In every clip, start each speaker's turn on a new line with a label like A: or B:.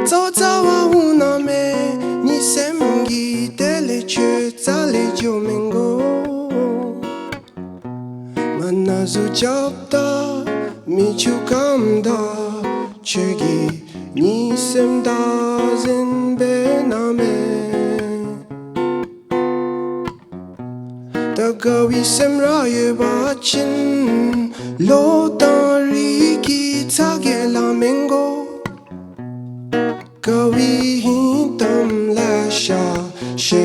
A: Zawa uname ni semgi dele che zale jomengo Manazu jabda mi chukamda chegi ni semda zinbename Dagawi semra yebachin lo tariki tagela mengo Gawi hintam lasha sheniye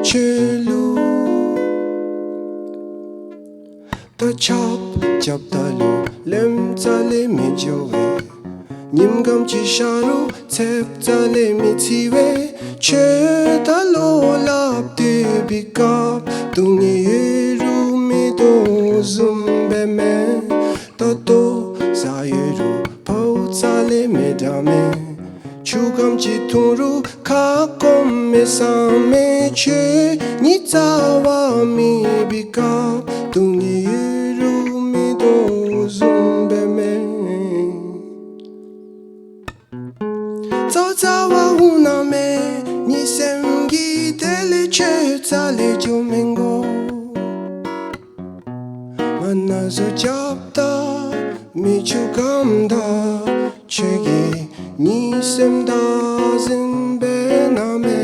A: chelu The chop chop dalu lem tale me jowe Nim gam chi sharu tep tale mi tiwe Che talo lap de bikap Dunye ru me do zumbe me Tato zayeru Tale medame chugam chituru kakom me same che ni tawa mi bika dungiru mi do zumbe me tawa una me ni semgi dele che tale jomengo manazo jabda mi chugamda chegi ni semda zinbename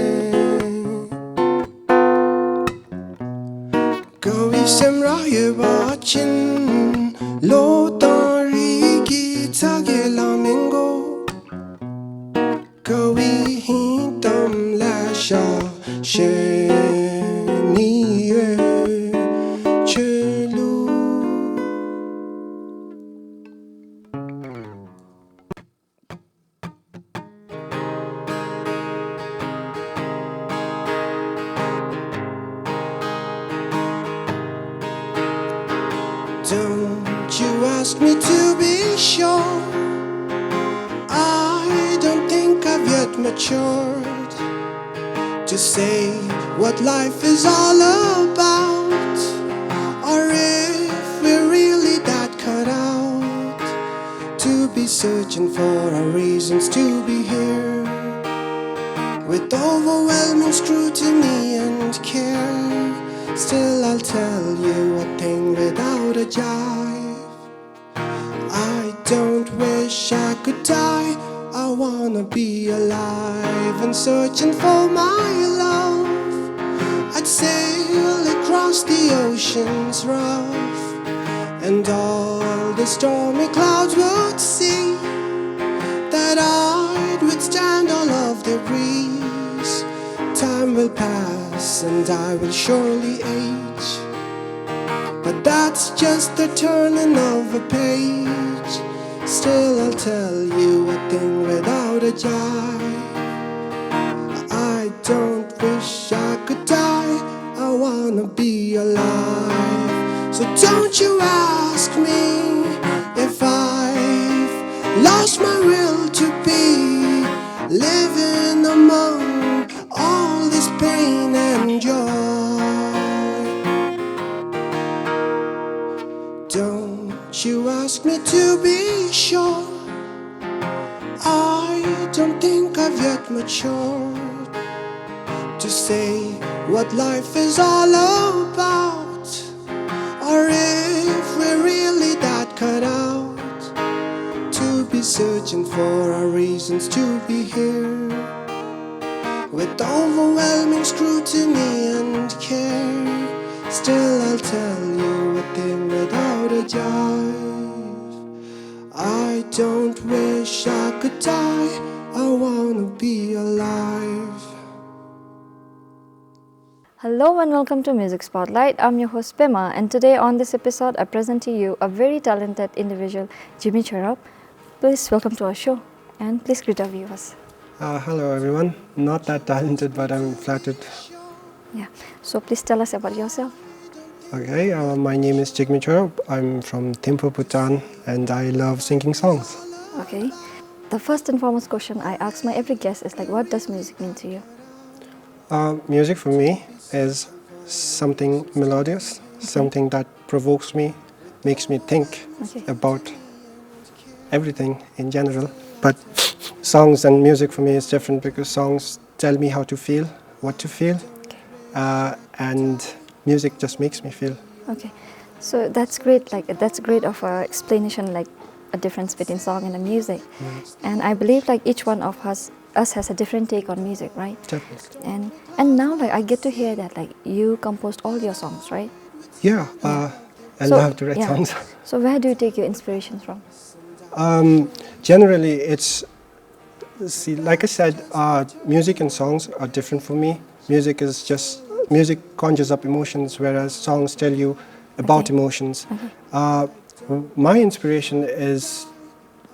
A: Gawi semra yebachin lo tariki tagela mengo Gawi hintam lasha sheniye chelu Don't you ask me to be sure I don't think I've yet matured To say what life is all about Or if we're really that cut out To be searching for our reasons to be here With overwhelming scrutiny and care Still I'll tell you a thing without a jive I don't wish I could die I wanna be alive and searching for my love I'd sail across the oceans rough And all the stormy clouds would see That I'd withstand all of the breeze Time will pass and I will surely age But that's just the turning of a page Still I'll tell you a thing without a jive I don't wish I could die I wanna be alive So don't you ask me if I've lost my will to be Living among all this pain and joy Don't you ask me to be sure I don't think I've yet matured To say what life is all about Or if we're really that cut out To be searching for our reasons to be here With overwhelming scrutiny and care Still I'll tell you a thing without a jive I don't wish I could die I wanna be alive
B: Hello and welcome to Music Spotlight. I'm your host Pema and today on this episode I present to you a very talented individual, Jigme Choerab. Please welcome to our show and please greet our viewers.
A: Hello everyone, not that talented but I'm flattered.
B: Yeah, so please tell us about yourself.
A: Okay, my name is Jigme Choerab. I'm from Thimphu, Bhutan and I love singing songs.
B: Okay, the first and foremost question I ask my every guest is like, what does music mean to you?
A: Music for me is something melodious, something that provokes me, makes me think about everything in general. But songs and music for me is different because songs tell me how to feel, what to feel, and music just makes me feel.
B: Okay, so that's great. Like that's great of a explanation, like a difference between song and the music. And I believe like each one of us has a different take on music, right?
A: Definitely.
B: And now like I get to hear that like you composed all your songs, right?
A: Yeah,
B: Yeah.
A: I
B: So
A: love to write
B: yeah.
A: songs.
B: So where do you take your inspirations from?
A: Generally, like I said, music and songs are different for me. Music conjures up emotions, whereas songs tell you about
B: Okay.
A: emotions.
B: Okay.
A: Uh, my inspiration is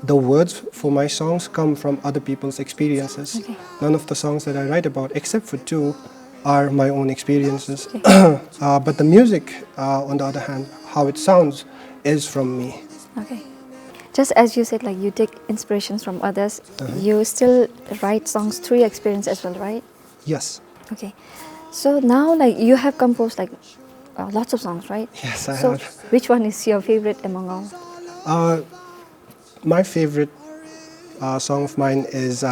A: the words for my songs come from other people's experiences.
B: Okay.
A: None of the songs that I write about, except for two, are my own experiences.
B: Okay.
A: But the music, on the other hand, how it sounds, is from me.
B: Okay. Just as you said, like you take inspirations from others, you still write songs through your experience as well, right?
A: Yes.
B: Okay. So now, like you have composed like lots of songs, right?
A: Yes, I
B: So
A: have.
B: which one is your favorite among all?
A: My favorite song of mine is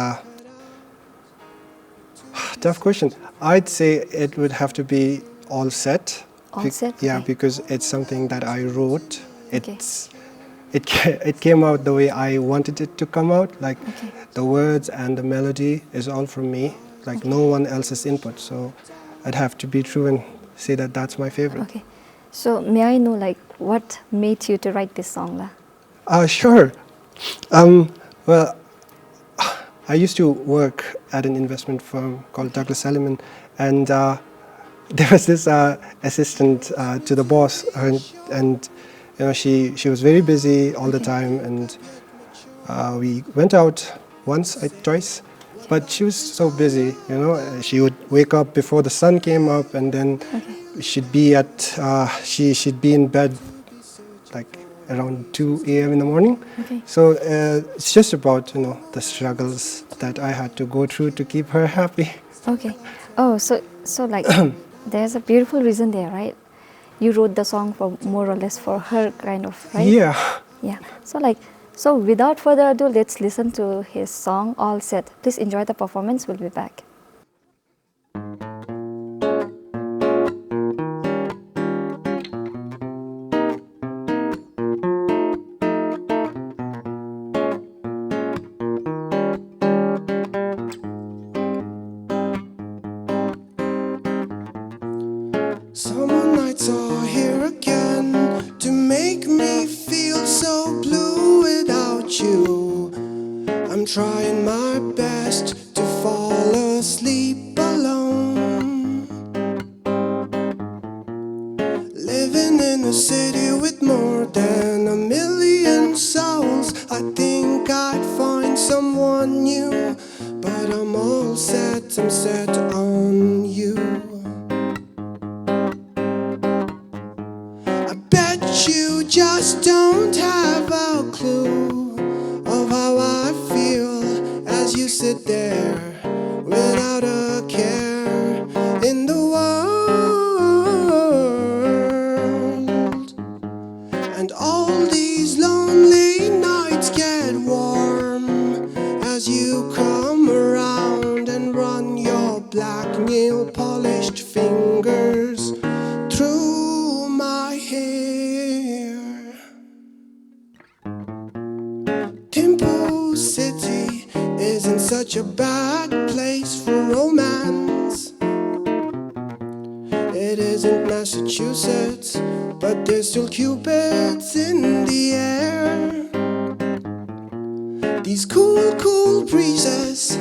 A: tough question. I'd say it would have to be All Set.
B: All Set?
A: Yeah,
B: Okay.
A: because it's something that I wrote.
B: Okay.
A: It came out the way I wanted it to come out. Like
B: Okay.
A: the words and the melody is all from me. Like
B: Okay.
A: no one else's input. So I'd have to be true and say that that's my favorite.
B: Okay. So may I know like what made you to write this song, lah?
A: Sure. Well, I used to work at an investment firm called Douglas Salomon, and there was this assistant to the boss, and you know she was very busy all the time, and we went out once, twice, but she was so busy. You know, she would wake up before the sun came up, and then she'd be she'd be in bed like around 2 a.m. in the morning.
B: Okay.
A: So it's just about the struggles that I had to go through to keep her happy.
B: Okay. Oh, so like there's a beautiful reason there, right? You wrote the song for more or less for her, kind of, right?
A: Yeah.
B: Yeah. So without further ado, let's listen to his song All Set. Please enjoy the performance. We'll be back.
A: Summer nights are here again to make me feel so blue without you. I'm trying my best to fall asleep alone. Living in a city with more than 1,000,000 souls, I think I'd find someone new. But I'm all set, I'm set on you. I bet you just don't have a clue of how I feel as you sit there without a care in the world. And all these lonely nights get warm as you come around and run your black nail polished fingers through my hair. Temple City isn't such a bad place for romance. It isn't Massachusetts, but there's still cupids in the air. These cool, cool breezes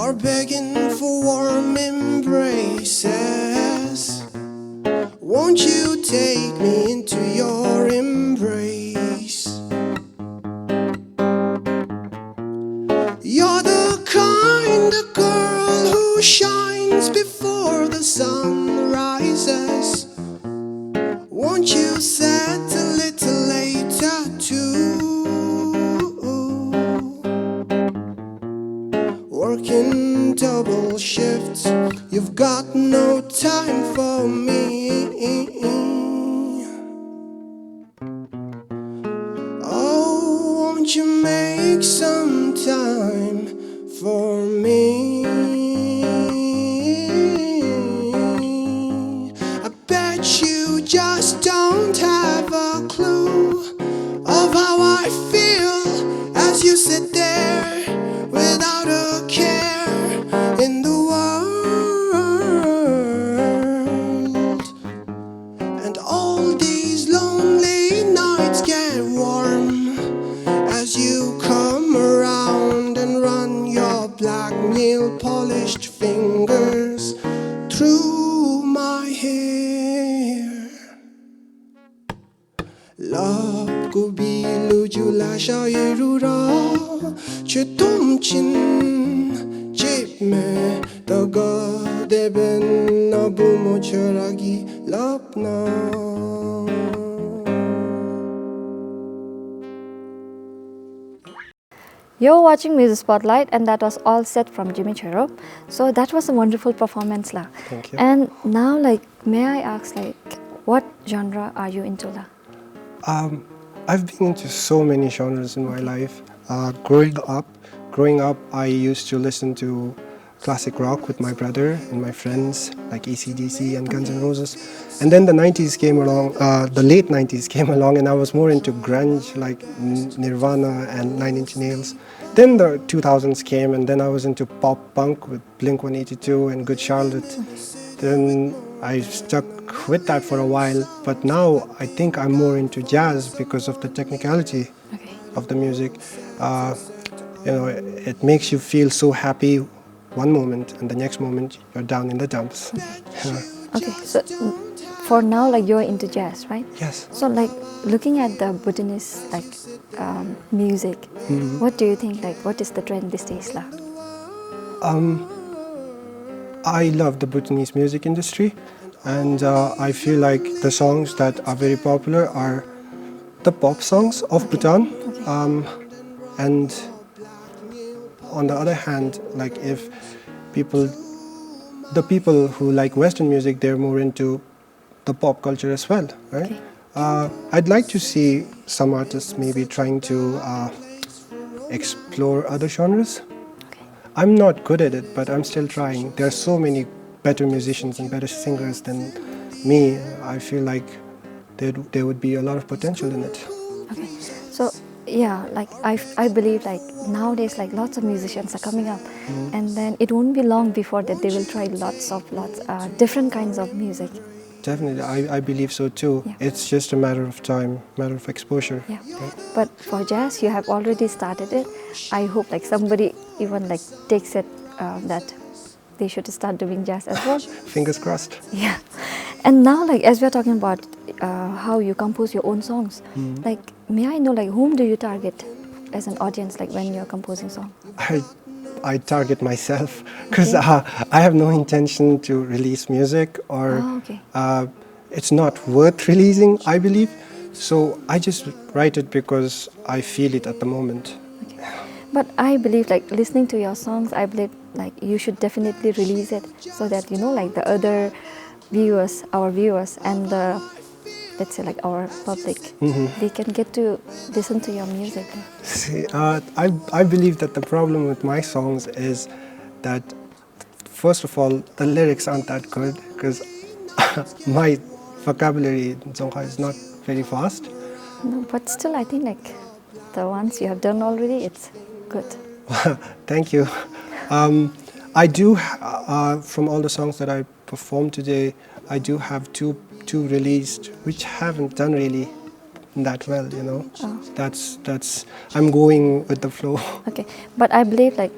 A: are begging for warm embraces. Won't you take me into your embrace? You're the kind of girl who shines before the sun rises. Won't you set a little later too? Working double shifts, you've got no time for me. Oh, won't you make some time for me. I bet you just don't have a clue of how I feel as you sit there without a care in the world. And all these lonely nights get warm as you come around and run your black nail polished fingers through my hair. Love ko bilu jula shayirura chutum chin Jigme deben nabumo cheragi lapna.
B: You're watching Music Spotlight, and that was all set from Jigme Choerab. So that was a wonderful performance, la.
A: Thank you.
B: And now, like, may I ask, like, what genre are you into, la?
A: I've been into so many genres in my life. Growing up, I used to listen to classic rock with my brother and my friends, like AC/DC and Guns N' Roses. And then the 90s came along, the late 90s came along, and I was more into grunge, like Nirvana and Nine Inch Nails. Then the 2000s came, and then I was into pop punk with Blink-182 and Good Charlotte. Then I stuck with that for a while, but now I think I'm more into jazz because of the technicality
B: Okay.
A: of the music. It makes you feel so happy one moment, and the next moment you're down in the dumps.
B: Okay, so for now, like, you're into jazz, right?
A: Yes.
B: So, like, looking at the Bhutanese, like, music, what do you think, like, what is the trend these days, la?
A: I love the Bhutanese music industry, and I feel like the songs that are very popular are the pop songs of Bhutan. And on the other hand, like if the people who like Western music, they're more into the pop culture as well, right?
B: Okay.
A: I'd like to see some artists maybe trying to explore other genres.
B: Okay.
A: I'm not good at it, but I'm still trying. There are so many better musicians and better singers than me. I feel like there would be a lot of potential in it.
B: Okay, so yeah, like I believe like nowadays like lots of musicians are coming up, and then it won't be long before that they will try lots different kinds of music.
A: Definitely, I believe so too.
B: Yeah.
A: It's just a matter of time, matter of exposure.
B: Yeah, but for jazz you have already started it. I hope like somebody even like takes it that they should start doing jazz as well.
A: Fingers crossed.
B: Yeah, and now like as we are talking about how you compose your own songs, like may I know like whom do you target as an audience like when you're composing song?
A: I target myself because I have no intention to release music or
B: Oh, okay.
A: it's not worth releasing, I believe. So I just write it because I feel it at the moment.
B: Okay. But I believe like listening to your songs, I believe like you should definitely release it so that you know like the other viewers, our viewers and the let's say like our public, they can get to listen to your music.
A: See, I believe that the problem with my songs is that first of all the lyrics aren't that good because my vocabulary in Dzongkha is not very fast.
B: No, but still I think like the ones you have done already, it's good.
A: Thank you. I do, from all the songs that I performed today, I do have two released which haven't done really that well, you know.
B: Oh.
A: That's I'm going with the flow.
B: Okay, but I believe like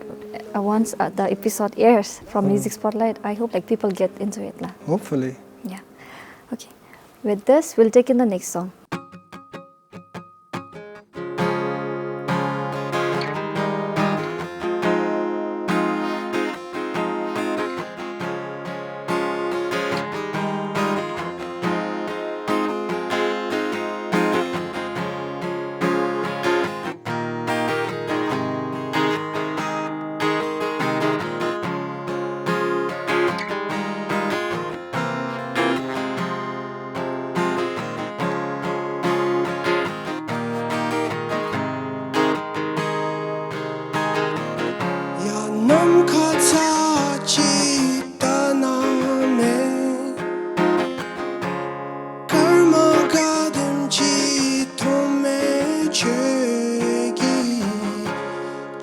B: once the episode airs from Music Spotlight, I hope like people get into it lah.
A: Hopefully.
B: Yeah. Okay. With this, we'll take in the next song.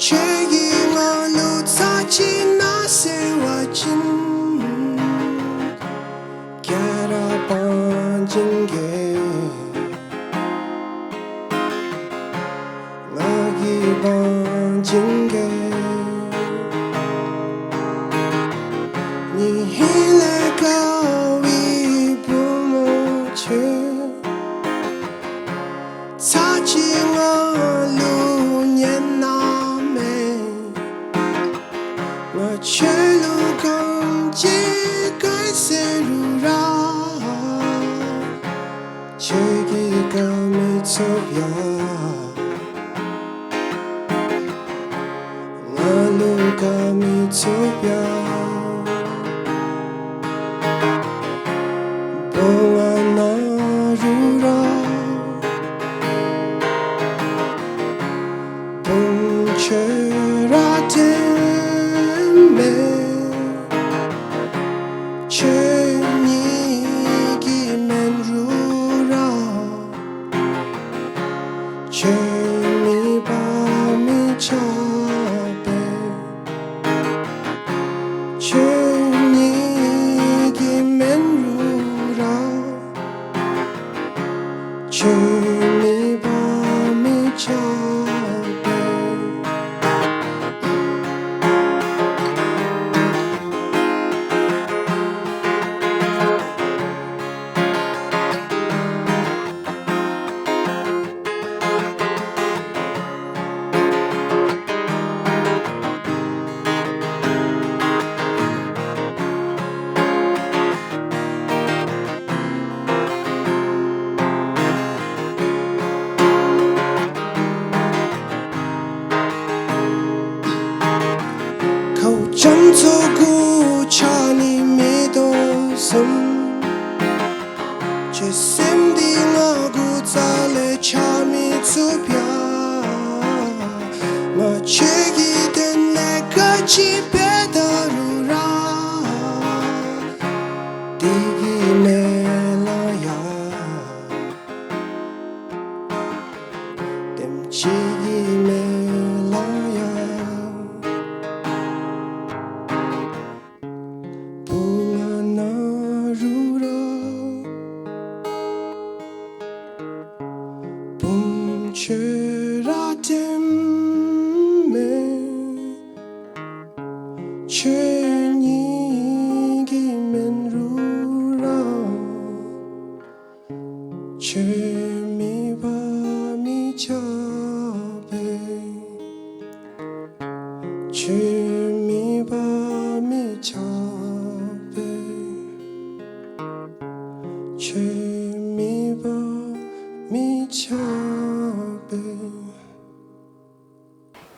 A: Checking on Lutsachi Nasewachin Karabanjinge Nagi Banjinge Ni Hile Kawi Pumoche Touching on Lunyaname Machelu Kamji Kaiserura Chegi Kamitopia Nalu Kamitopia Bonganarura Choerab Jigme Choerab Jigme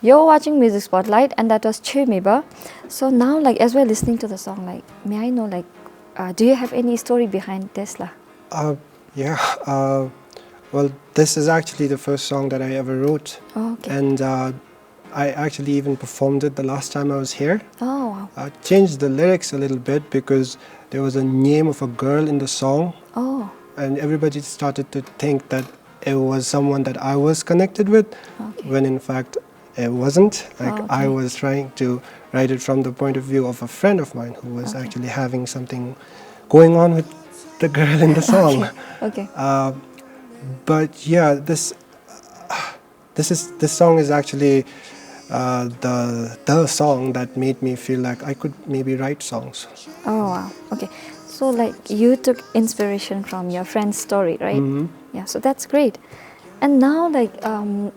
B: You're watching Music Spotlight, and that was Chimiba. So now, like, as we're listening to the song, like, may I know, like, do you have any story behind Tesla?
A: Yeah, well, this is actually the first song that I ever wrote.
B: Oh, okay.
A: And I actually even performed it the last time I was here.
B: Oh, wow.
A: I changed the lyrics a little bit because there was a name of a girl in the song,
B: Oh,
A: and everybody started to think that it was someone that I was connected with,
B: okay.
A: when in fact it wasn't. Like,
B: Oh,
A: I
B: okay.
A: was trying to write it from the point of view of a friend of mine who was
B: Okay.
A: actually having something going on with the girl in the song.
B: Okay.
A: But yeah, this song is actually the song that made me feel like I could maybe write songs.
B: Oh, wow. Okay. So, like, you took inspiration from your friend's story, right?
A: Mhm.
B: Yeah, so that's great. And now, like,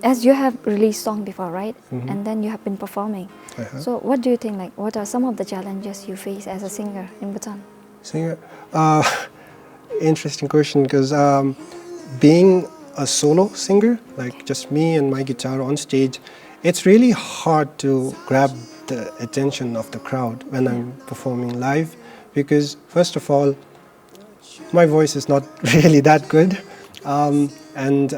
B: as you have released song before, right?
A: Mhm.
B: And then you have been performing.
A: Uh-huh.
B: So, what do you think, like, what are some of the challenges you face as a singer in Bhutan?
A: Singer, interesting question, because being a solo singer, like just me and my guitar on stage, it's really hard to grab the attention of the crowd when I'm performing live, because first of all, my voice is not really that good, and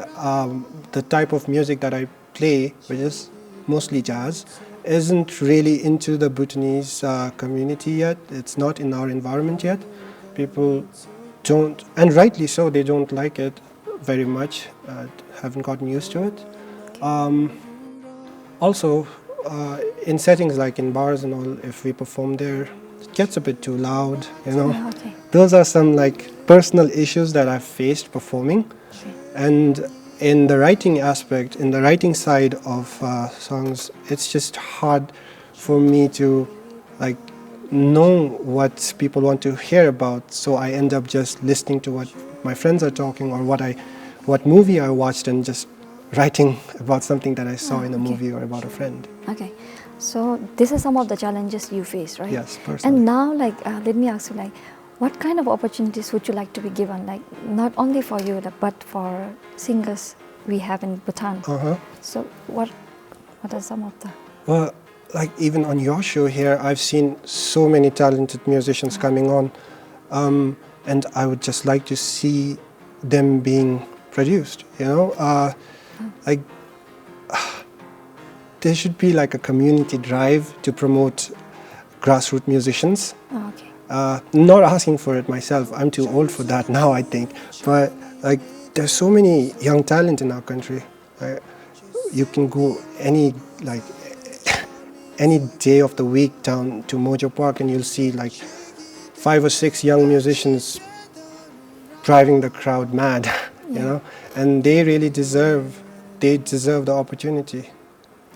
A: the type of music that I play, which is mostly jazz, isn't really into the Bhutanese community yet. It's not in our environment yet. People don't, and rightly so, they don't like it very much, haven't gotten used to it. Also, in settings like in bars and all, if we perform there, it gets a bit too loud, you know.
B: Okay.
A: Those are some like personal issues that I've faced performing. And in the writing aspect, in the writing side of songs, it's just hard for me to like know what people want to hear about. So I end up just listening to what my friends are talking, or what movie I watched, and just writing about something that I saw in a
B: okay.
A: movie or about a friend.
B: Okay. So this is some of the challenges you face, right?
A: Yes, personally.
B: And now, like, let me ask you, like, what kind of opportunities would you like to be given, like, not only for you, like, but for singers we have in Bhutan? So what are some of the?
A: Well, like even on your show here, I've seen so many talented musicians coming on, and I would just like to see them being produced. You know, like there should be like a community drive to promote grassroots musicians.
B: Oh, okay.
A: Not asking for it myself. I'm too old for that now, I think. But like, there's so many young talent in our country. You can go any day of the week down to Mojo Park, and you'll see like 5 or 6 young musicians driving the crowd mad, you know, and they really deserve the opportunity.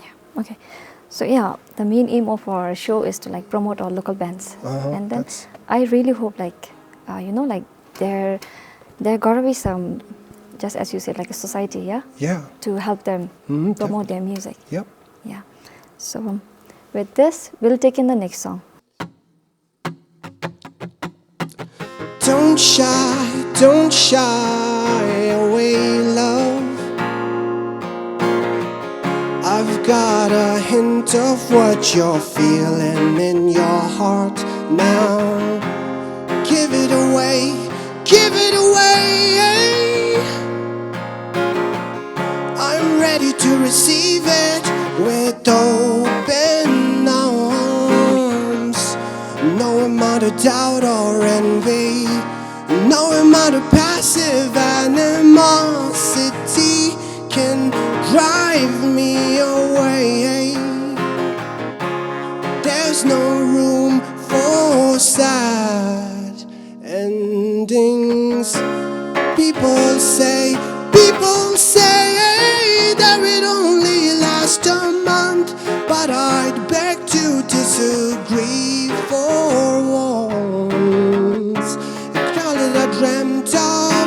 B: Yeah. Okay. So yeah, the main aim of our show is to like promote our local bands, and then I really hope like you know, like there gotta be some, just as you said, like a society,
A: Yeah.
B: to help them promote their music.
A: Yep.
B: Yeah. So with this, we'll take in the next song.
A: Don't shy away, love. I've got a hint of what you're feeling in your heart now. Give it away, give it away. I'm ready to receive it with open arms. No amount of doubt or envy, no amount of passive animosity can drive me away. There's no room for sad endings. People say that it only lasts a month, but I'd beg to disagree for once. All that I dreamt of,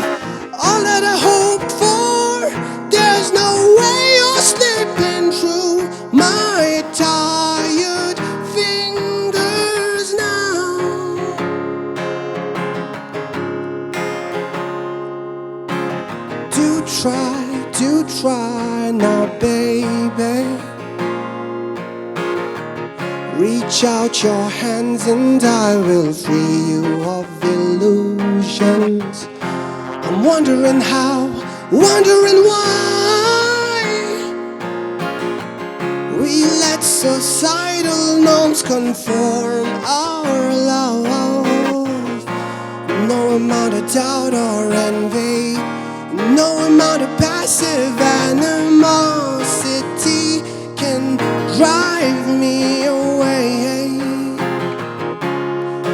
A: all that I hoped for, there's no way you're slipping through my tired fingers now. Do try now, baby. Reach out your hands and I will free you of illusions. I'm wondering how, wondering why we let societal norms conform our love. No amount of doubt or envy, no amount of passive animosity can drive me away.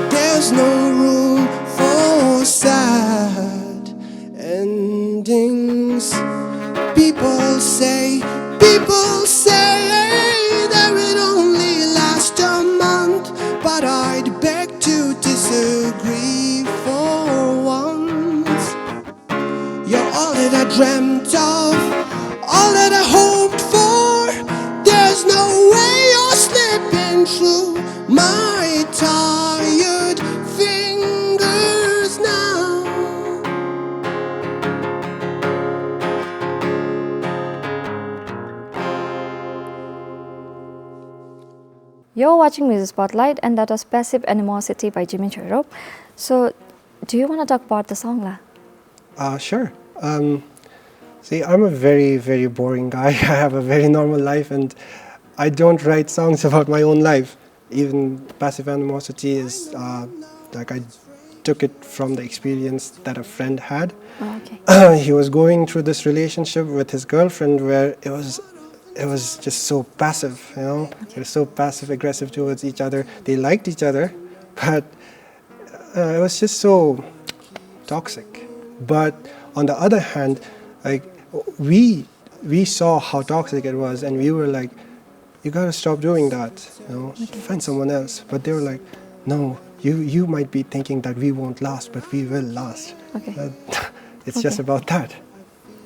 A: There's no room for sad endings. People say that it only lasts a month, but I'd beg to disagree for once. You're all that I dreamt of, all that I hoped for. There's no way you're slipping through my tired fingers now.
B: You're watching Music Spotlight, and that was Passive Animosity by Jigme Choerab. So, do you want to talk about the song, La?
A: Sure. See, I'm a very, very boring guy. I have a very normal life, and I don't write songs about my own life. Even Passive Animosity is like I took it from the experience that a friend had.
B: Oh, okay.
A: He was going through this relationship with his girlfriend where it was it was just so passive, It was so passive aggressive towards each other. They liked each other, but it was just so toxic. But on the other hand, like we saw how toxic it was, and we were like, you gotta stop doing that, find someone else. But they were like, no, you might be thinking that we won't last, but we will last.
B: Okay.
A: It's just about that.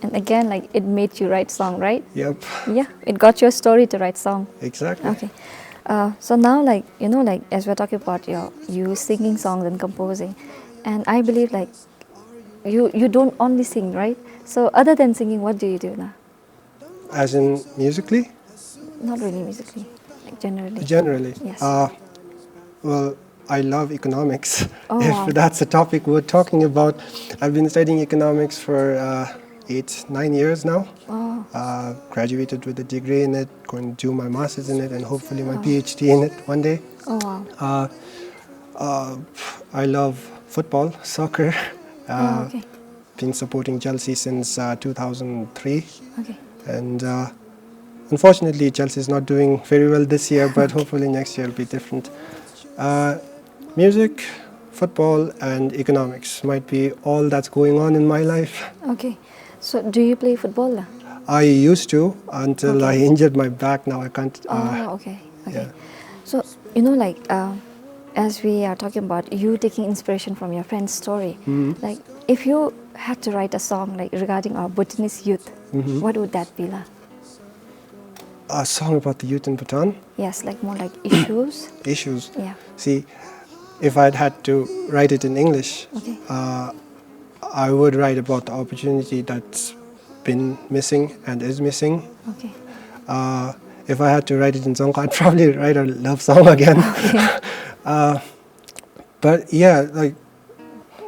B: And again, like it made you write song, right?
A: Yep.
B: Yeah, it got your story to write song.
A: Exactly.
B: Okay. So now, like like as we're talking about you singing songs and composing, and I believe like you don't only sing, right? So other than singing, what do you do now?
A: As in musically?
B: Not really musically, like generally.
A: Generally.
B: Yes.
A: Well, I love economics.
B: Oh,
A: If
B: wow.
A: that's the topic we're talking about. I've been studying economics for 8-9 years now.
B: Oh,
A: Graduated with a degree in it, going to do my master's in it, and hopefully my PhD in it one day.
B: oh wow.
A: I love football, soccer.
B: Oh, okay.
A: Been supporting Chelsea since 2003.
B: Okay.
A: And unfortunately, Chelsea is not doing very well this year, but hopefully next year will be different. Music, football, and economics might be all that's going on in my life.
B: Okay. So do you play football now?
A: I used to until I
B: Okay.
A: injured my back. Now I can't.
B: Oh, okay. Okay.
A: Yeah.
B: So like as we are talking about you taking inspiration from your friend's story, like if you had to write a song like regarding our Bhutanese youth, what would that be like?
A: A song about the youth in Bhutan.
B: Yes, like more like issues.
A: Issues.
B: Yeah.
A: See, if I'd had to write it in English,
B: Okay.
A: I would write about the opportunity that's been missing and is missing.
B: Okay.
A: If I had to write it in song, I'd probably write a love song again.
B: Okay.
A: But yeah, like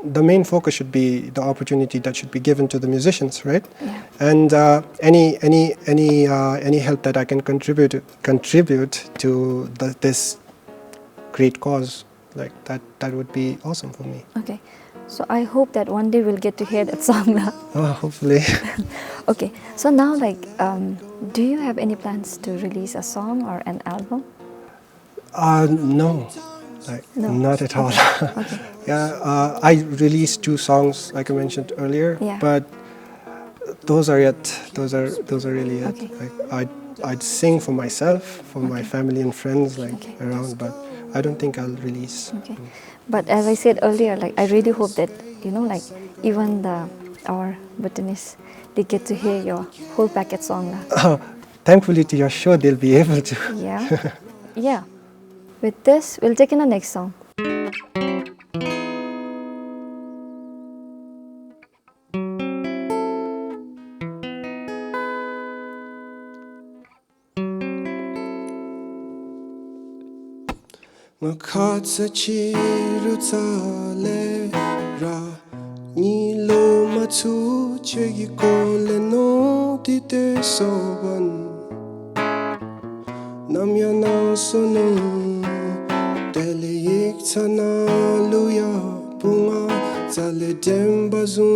A: the main focus should be the opportunity that should be given to the musicians, right?
B: Yeah.
A: And any help that I can contribute to this great cause, like that would be awesome for me.
B: Okay. So I hope that one day we'll get to hear that song now.
A: Hopefully.
B: Okay. So now, like, do you have any plans to release a song or an album?
A: No, like
B: No.
A: not at all.
B: Okay.
A: Yeah, I released 2 songs, like I mentioned earlier,
B: Yeah.
A: but those are really it.
B: Okay.
A: Like I'd sing for myself, for my family and friends, like
B: Okay.
A: around, but I don't think I'll release.
B: Okay. But as I said earlier, like I really hope that like even our Bhutanese, they get to hear your whole packet song now.
A: Thankfully, to your show, they'll be able to.
B: Yeah. Yeah. With this, we'll take in the next song.
A: Makatsa chiru tsale ra ni lo matsu chegi kole no tite soban namya na sono tele yik tsana luya bunga tsale demba zu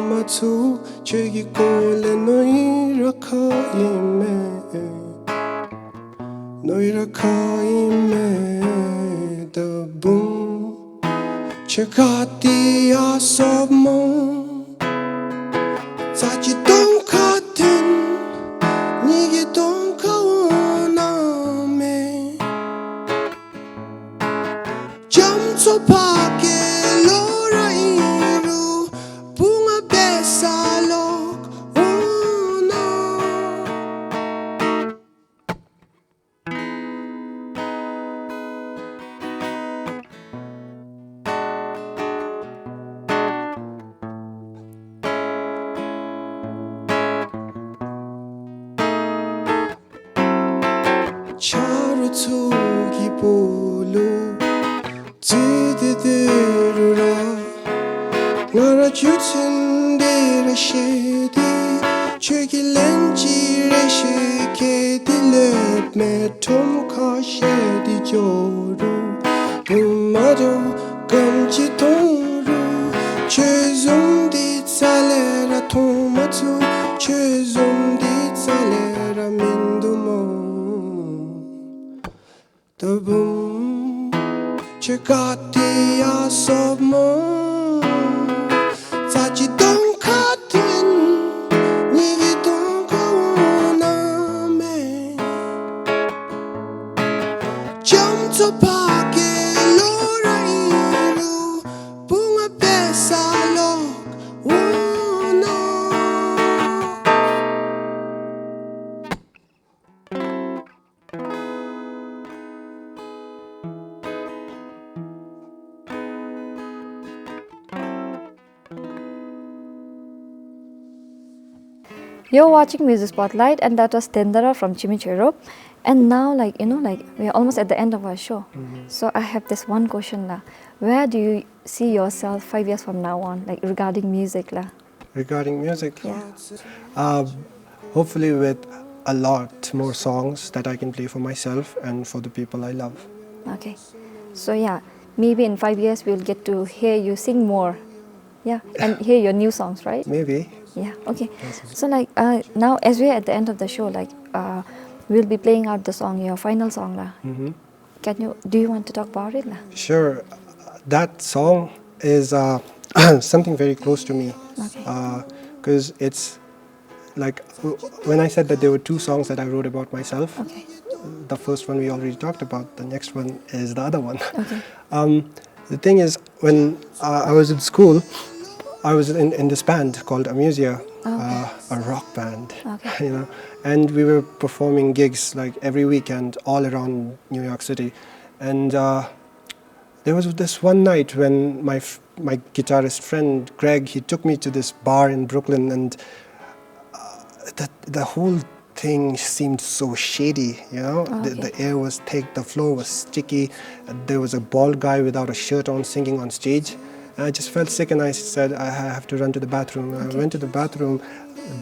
A: matsu chegi kole noi rakha ime noi rakha ime the boom chekati asobmo sachi don katen nige don kaona me jam so pake lora iru bunga besalok no. Charu tsugi bolu Tididirura Ngara chutin dira shedi Chugi lenji reshe ke dilep me tom ka shedi joru Bumado gamji toru Chezum di tsalera tomatu Chezum di tsalera mindu The boom, chikati asob mo, tachi don katin, wivi don kauna me. Jump to pake lora iru, bunga pesa lok, no.
B: You're watching Music Spotlight, and that was Tendara from Jigme Choerab. And now, we're almost at the end of our show. So I have this one question, la. Where do you see yourself 5 years from now on, like regarding music, la?
A: Regarding music,
B: Yeah.
A: hopefully with a lot more songs that I can play for myself and for the people I love.
B: Okay. So yeah, maybe in 5 years we'll get to hear you sing more. Yeah, and hear your new songs, right?
A: Maybe.
B: Yeah. Okay. So now, as we're at the end of the show, we'll be playing out the song, your final song, la. Do you want to talk about it, la?
A: Sure. That song is something very close to me.
B: Okay.
A: Because it's like when I said that there were two songs that I wrote about myself.
B: Okay.
A: The first one we already talked about. The next one is the other one.
B: Okay.
A: The thing is, when I was in school, I was in this band called Amusia, a rock band,
B: Okay.
A: you know, and we were performing gigs like every weekend all around New York City, and there was this one night when my guitarist friend Greg, he took me to this bar in Brooklyn, and the whole thing seemed so shady, you know. The air was thick, the floor was sticky, there was a bald guy without a shirt on singing on stage. And I just felt sick, and I said I have to run to the bathroom. I went to the bathroom,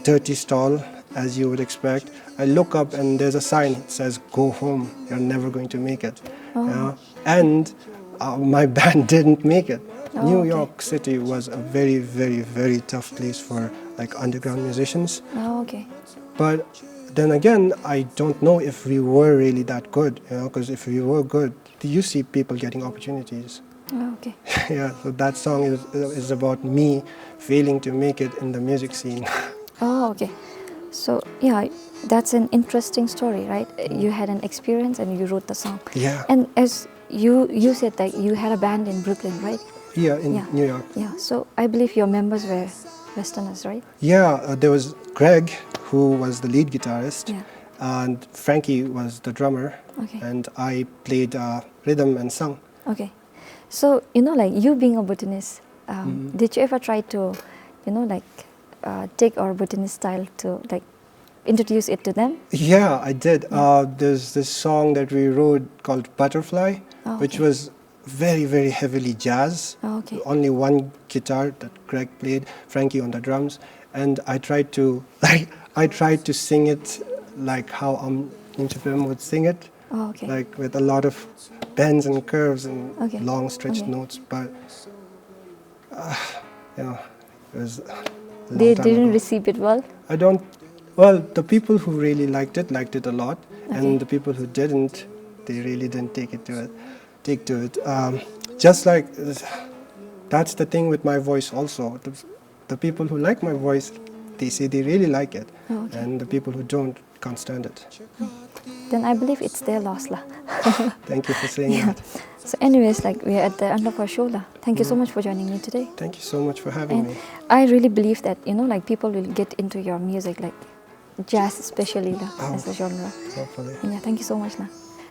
A: dirty stall, as you would expect. I look up and there's a sign that says, "Go home, you're never going to make it." You know? And my band didn't make it. New York City was a very, very, very tough place for like underground musicians.
B: Oh, okay.
A: But then again, I don't know if we were really that good, you know, because if we were good, you see people getting opportunities.
B: Oh, okay.
A: Yeah, so that song is about me failing to make it in the music scene.
B: Oh, okay. So yeah, that's an interesting story, right? You had an experience and you wrote the song.
A: Yeah.
B: And as you said that you had a band in Brooklyn, right?
A: Yeah, in New York.
B: Yeah. So I believe your members were Westerners, right?
A: Yeah, there was Greg, who was the lead guitarist,
B: Yeah.
A: and Frankie was the drummer,
B: Okay.
A: and I played rhythm and sung.
B: Okay. So like you being a Bhutanese, did you ever try to, take our Bhutanese style to like introduce it to them?
A: Yeah, I did. There's this song that we wrote called Butterfly, which was very, very heavily jazz.
B: Oh, okay.
A: Only one guitar that Greg played, Frankie on the drums, and I tried to sing it like how Inchipim would sing it,
B: Oh, okay.
A: like with a lot of bends and curves and
B: Okay.
A: long stretched
B: Okay.
A: notes. But you know, it was a long
B: They
A: time
B: didn't
A: ago.
B: receive it well.
A: I don't. Well, the people who really liked it a lot,
B: Okay.
A: and the people who didn't, they really didn't take to it. Just like that's the thing with my voice also. The people who like my voice, they say they really like it,
B: Oh, okay.
A: and the people who don't can't stand it.
B: Then I believe it's their loss, lah.
A: Thank you for saying
B: Yeah.
A: that.
B: So, anyways, like we're at the end of our show, lah. Thank you so much for joining me today.
A: Thank you so much for having
B: And
A: me.
B: I really believe that like people will get into your music, like jazz especially, lah, as a genre.
A: Hopefully.
B: And yeah, thank you so much, lah.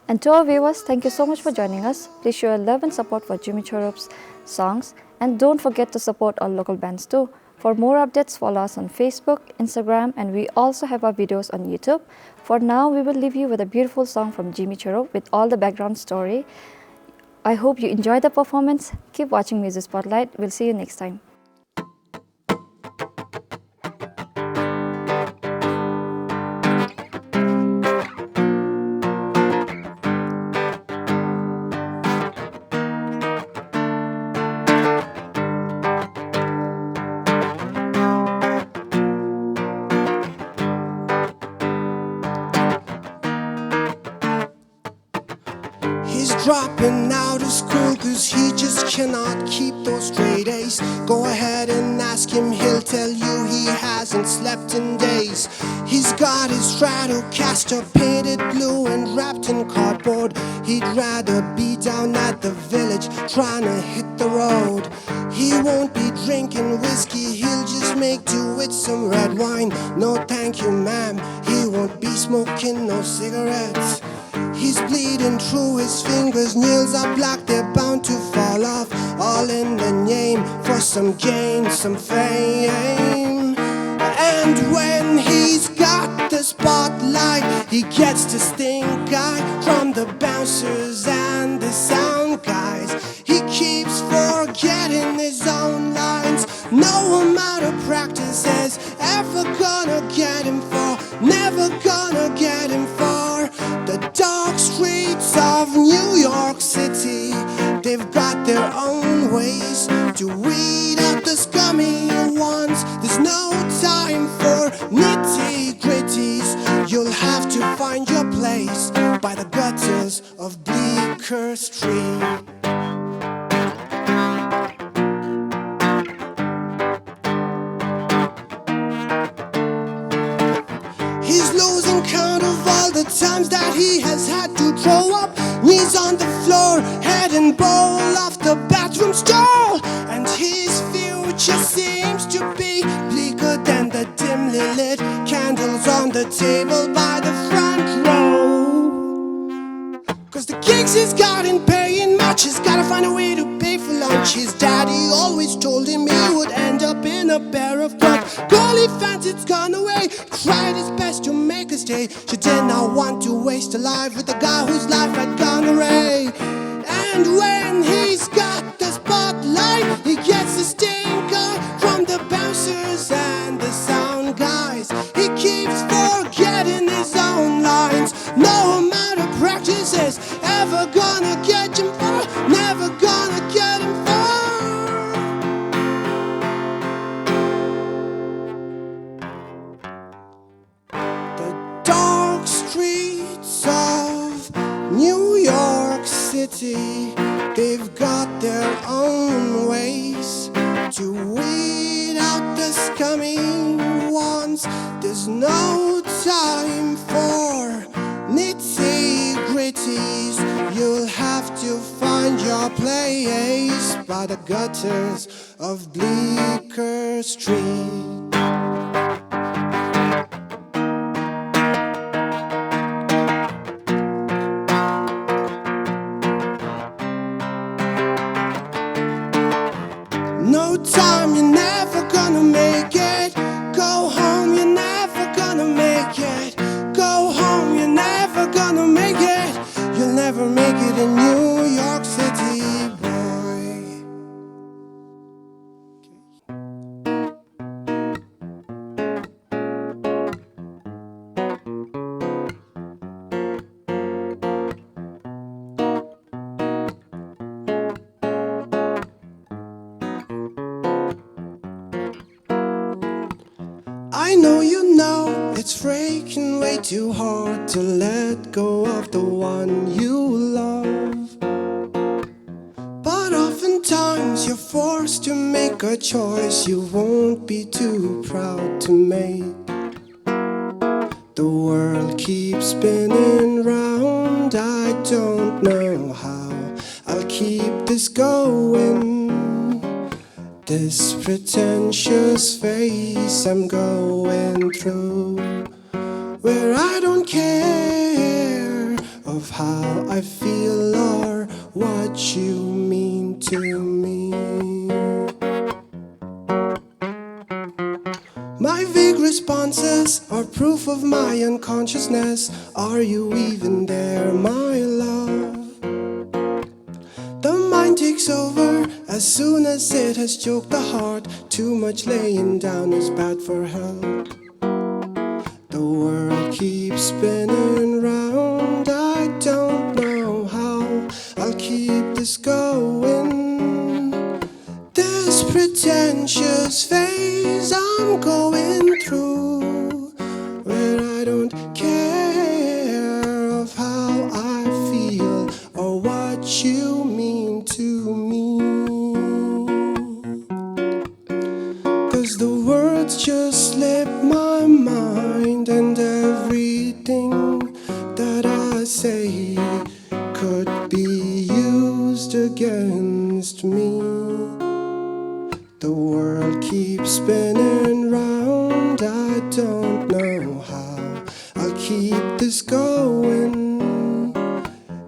B: And to our viewers, thank you so much for joining us. Please show your love and support for Jigme Choerab's songs, and don't forget to support our local bands too. For more updates, follow us on Facebook, Instagram, and we also have our videos on YouTube. For now, we will leave you with a beautiful song from Jigme Choerab with all the background story. I hope you enjoyed the performance. Keep watching Music Spotlight. We'll see you next time.
A: dropping out of school cause he just cannot keep those straight A's. Go ahead and ask him, he'll tell you he hasn't slept in days. He's got his Stratocaster painted blue and wrapped in cardboard. He'd rather be down at the village trying to hit the road. He won't be drinking whiskey, he'll just make do with some red wine. No thank you ma'am, he won't be smoking no cigarettes. He's bleeding through his fingers, nails are black, they're bound to fall off. All in the name for some gain, some fame. And when he's got the spotlight, he gets to stink eye from the bouncers and the sound guys. He keeps forgetting his own lines. No amount of practice is ever gonna get him far, never gonna get him far. The dark streets of New York City, they've got their own ways to weed out the scummy ones. There's no time for nitty-gritties. You'll have to find your place by the gutters of Bleecker Street. He's losing count of all the times that he has had to throw up. Knees on the floor, head and bowl off the bathroom stall. And his future seems to be bleaker than the dimly lit candles on the table by the front row. Cause the gigs he's got ain't paying much, he's gotta find a way to pay for lunch. His daddy always told him he would end up in a pair of gloves. Golly fans, it's gone away, tried his best to make a stay. She did not want to waste a life with a guy whose life had gone away. And when he's got the spotlight, he gets the stink eye from the bouncers and the sound guys. He keeps forgetting his own lines. No amount of practice is ever gonna get him far, never gonna get him far. The dark streets of New York City, they've got their own ways to weed out the scummy ones. There's no time for nitty-gritties. You'll have to find your place by the gutters of Bleecker Street. No time, you're never gonna make it. Go home, you're never gonna make it. Go home, you're never gonna make it. You'll never make it in New York City, boy. I know you know it's freaking way too hard to let go of the one you love. But oftentimes you're forced to make a choice you won't be too proud to make. The world keeps spinning round, I don't know how I'll keep this going. This pretentious phase I'm going through, where I don't care of how I feel or what you mean to me. My vague responses are proof of my unconsciousness. Are you even there, my love? The mind takes over as soon as it has choked the heart. Too much laying down is bad for health. The world keeps spinning round, I don't know how I'll keep this going. This pretentious phase I'm going through, where I don't care of how I feel or what say could be used against me. The world keeps spinning round, I don't know how I'll keep this going.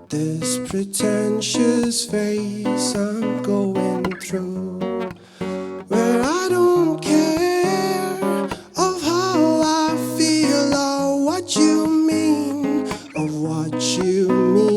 A: This pretentious face I'm going through, where I don't care of how I feel or what you mean, of what you mean.